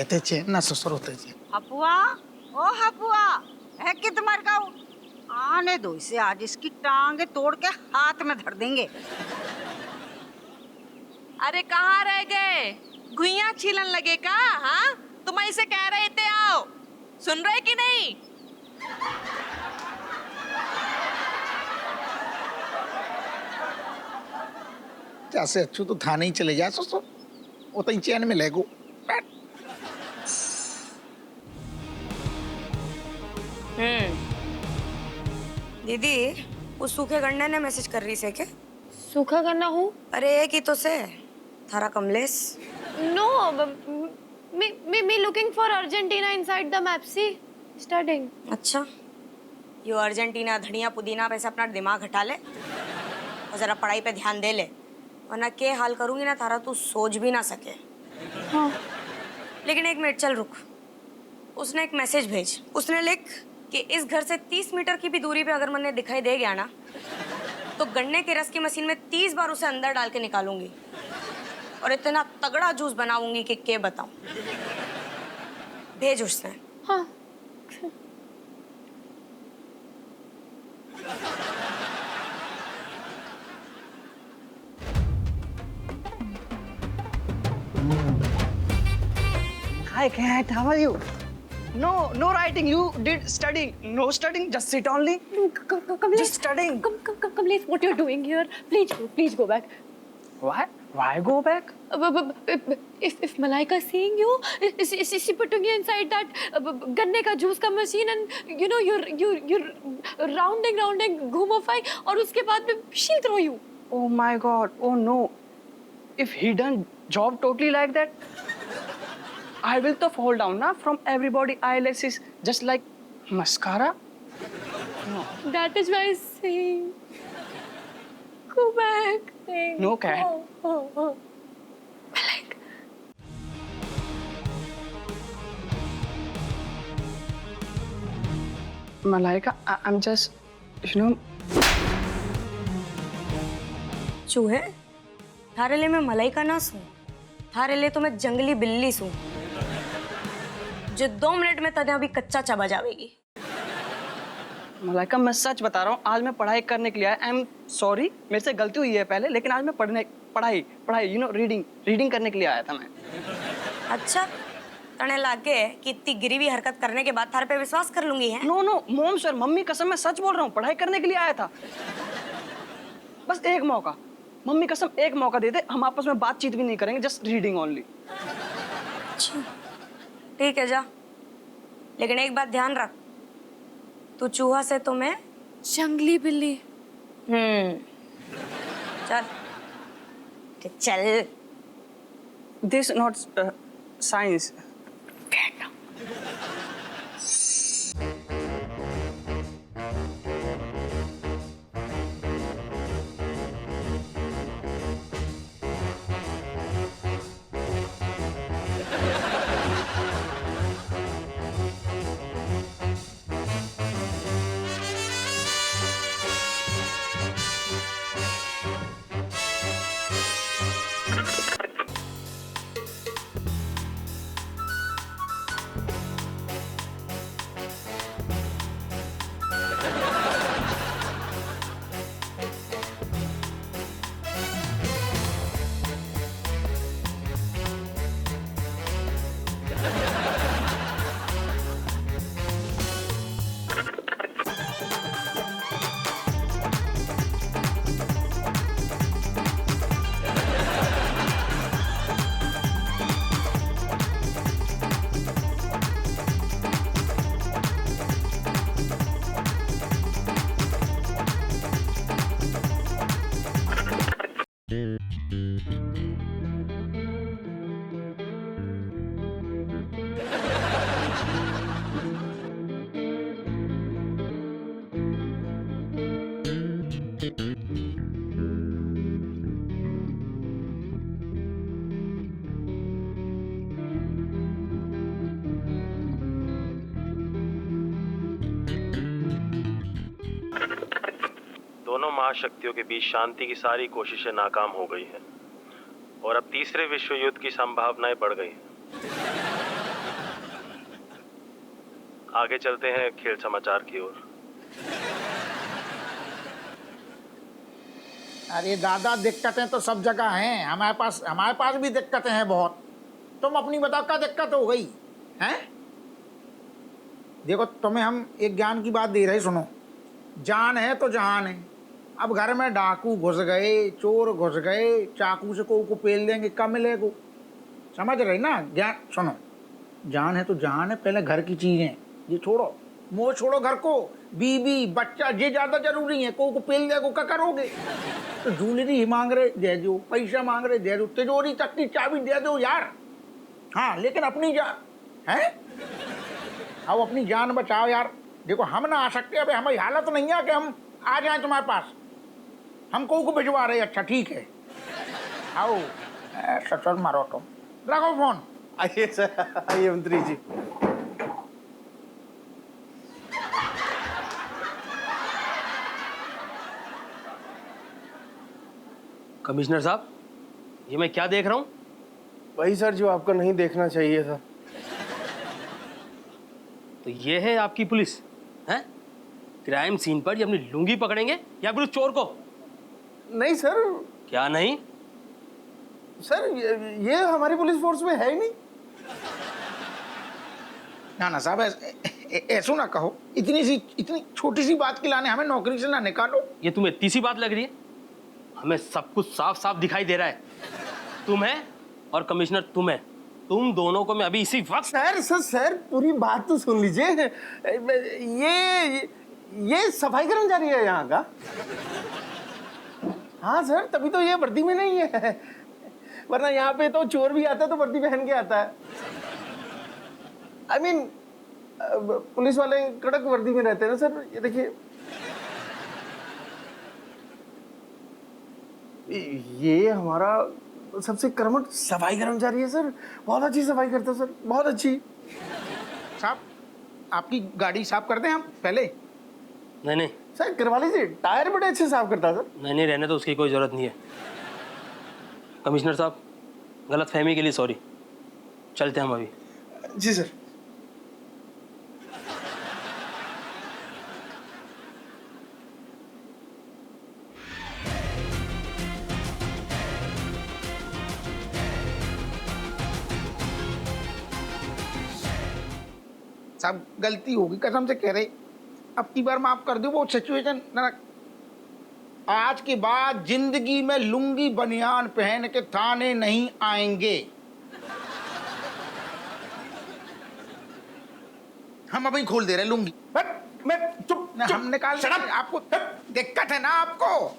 आते चे ना ससुर होते चे। हपुआ, ओ हपुआ, है कि तुम्हारे गाँव आने दो इसे, आज इसकी टांगे तोड़ के हाथ में धर देंगे। अरे कहाँ रह गए? घुइयां छीलन लगे का? हाँ, तुम ऐसे कह रहे थे आओ, सुन रहे कि नहीं? जैसे अच्छू तो थाने ही चले जा ससुर, वो तो चैन में लेगो। दीदी, उस सूखे गन्ने ने मैसेज कर रही से के? सूखा करना हूँ? अरे एक ही तो से थारा Kamlesh. No, me looking for Argentina inside the map. See, studying. अच्छा, यो अर्जेंटीना धनिया पुदीना पे से अपना दिमाग हटा ले और जरा पढ़ाई पे ध्यान दे ले, वरना के हाल करूंगी ना थारा तू सोच भी ना सके। हाँ। लेकिन एक मिनट चल रुक, उसने एक मैसेज भेज, उसने लिख कि इस घर से 30 मीटर की भी दूरी पे अगर मैंने दिखाई दे गया ना तो गन्ने के रस की मशीन में 30 बार उसे अंदर डाल के निकालूंगी और इतना तगड़ा जूस बनाऊंगी कि क्या बताऊं। भेज उसने। हाँ। Hi cat, how are you? No writing. You did studying. No studying. Just sit only. Just studying. Kamlesh, what you're doing here? Please go back. Why? Why go back? If Malaika is seeing you, is she putting you inside that गन्ने का juice का machine and you know you're rounding घूमोफाई और उसके बाद में she'll throw you. Oh my God. Oh no. If he done job totally like that, I will to fall down na from everybody eyelashes just like mascara. No. That is why I'm saying go back. No cat. Oh. Malaika. Malaika, I'm just, you know. चूहे, थारे लिए मैं मलाइका ना सूं, थारे लिए तो मैं जंगली बिल्ली सूं जो 2 मिनट में तने अभी कच्चा चबा जाएगी। मलाइका, मैं सच बता रहा हूँ, आज मैं पढ़ाई करने के लिए आया। आई एम सॉरी, मेरे से गलती हुई है पहले, लेकिन आज मैं पढ़ाई यू नो रीडिंग करने के लिए आया था मैं। अच्छा, तने लागे कि इतनी गिरी हुई हरकत करने के बाद थारे पे विश्वास कर लूंगी है? नो मोम सर, मम्मी कसम मैं सच बोल रहा हूँ, पढ़ाई करने के लिए आया था। बस एक मौका, मम्मी कसम एक मौका दे दे, हम आपस में बातचीत भी नहीं करेंगे, जस्ट रीडिंग ओनली। अच्छा, ठीक है जा, लेकिन एक बात ध्यान रख, तू चूहा से तो मैं जंगली बिल्ली। चल चल। This not science. दोनों महाशक्तियों के बीच शांति की सारी कोशिशें नाकाम हो गई हैं और अब तीसरे विश्व युद्ध की संभावनाएं बढ़ गई हैं। आगे चलते हैं खेल समाचार की ओर। अरे दादा, दिक्कतें तो सब जगह हैं। हमारे पास भी दिक्कतें हैं बहुत। तुम अपनी बताओ, क्या दिक्कत हो गई हैं? देखो, तुम्हें हम एक ज्ञान की बात दे रहे, सुनो। जान है तो जहान है। अब घर में डाकू घुस गए, चोर घुस गए, चाकू से को पेल देंगे, कब मिलेगा? समझ रही ना? ज्ञान सुनो, जान है तो जहान है। पहले घर की चीजें ये छोड़ो, मोह छोड़ो घर को। बीबी बच्चा ये ज्यादा जरूरी है। को पेल देगो, क्या करोगे? तो ज्वेलरी ही मांग रहे दे दो, पैसा मांग रहे दे दो, तिजोरी तक की चाबी दे दो यार। हाँ, लेकिन अपनी जान है, अब अपनी जान बचाओ यार। देखो, हम ना आ सकते, अबे हमारी हालत नहीं है कि हम आ जाएं तुम्हारे पास। हम को भिजवा रहे। अच्छा ठीक है, आओ। सचल मारो तुम, लगाओ फोन। आइए सर, आइए मंत्री जी। कमिश्नर साहब, ये मैं क्या देख रहा हूँ? वही सर जो आपको नहीं देखना चाहिए था। तो ये है आपकी पुलिस हैं? क्राइम सीन पर ये अपनी लुंगी पकड़ेंगे या फिर उस चोर को? नहीं सर। क्या नहीं? सर ये हमारी पुलिस फोर्स में है ही नहीं। ना साहब, ऐसा ना कहो। इतनी छोटी सी बात के लाने हमें नौकरी से ना निकालो। ये तुम्हें इतनी सी बात लग रही है? हमें सब कुछ साफ साफ दिखाई दे रहा है। तुम है और कमिश्नर तुम है। तुम दोनों को मैं अभी इसी वक्त। सर पूरी बात तो सुन लीजिए। ये सफाई कर्मचारी है यहाँ का। हाँ सर, तभी तो ये वर्दी में नहीं है, वरना यहाँ पे तो चोर भी आता है तो वर्दी पहन के आता है। I mean, पुलिस वाले कड़क वर्दी में रहते हैं ना सर। ये देखिए, ये हमारा सबसे कर्मठ सफाई कर्मचारी है सर। बहुत अच्छी सफाई करता है सर, बहुत अच्छी। साहब, आपकी गाड़ी साफ कर दें हम पहले? नहीं सर करवा लीजिए, टायर बड़े अच्छे साफ करता है सर। नहीं, रहने तो उसकी कोई जरूरत नहीं है। कमिश्नर साहब, गलतफहमी के लिए सॉरी। चलते हैं हम अभी। जी सर। साहब, गलती होगी, कसम से कह रहे। अब की बार माफ कर दो। वो सिचुएशन ना, आज के बाद जिंदगी में लुंगी बनियान पहन के थाने नहीं आएंगे। हम अभी खोल दे रहे लुंगी। मैं चुप। हम निकाल। आपको दिक्कत है ना आपको?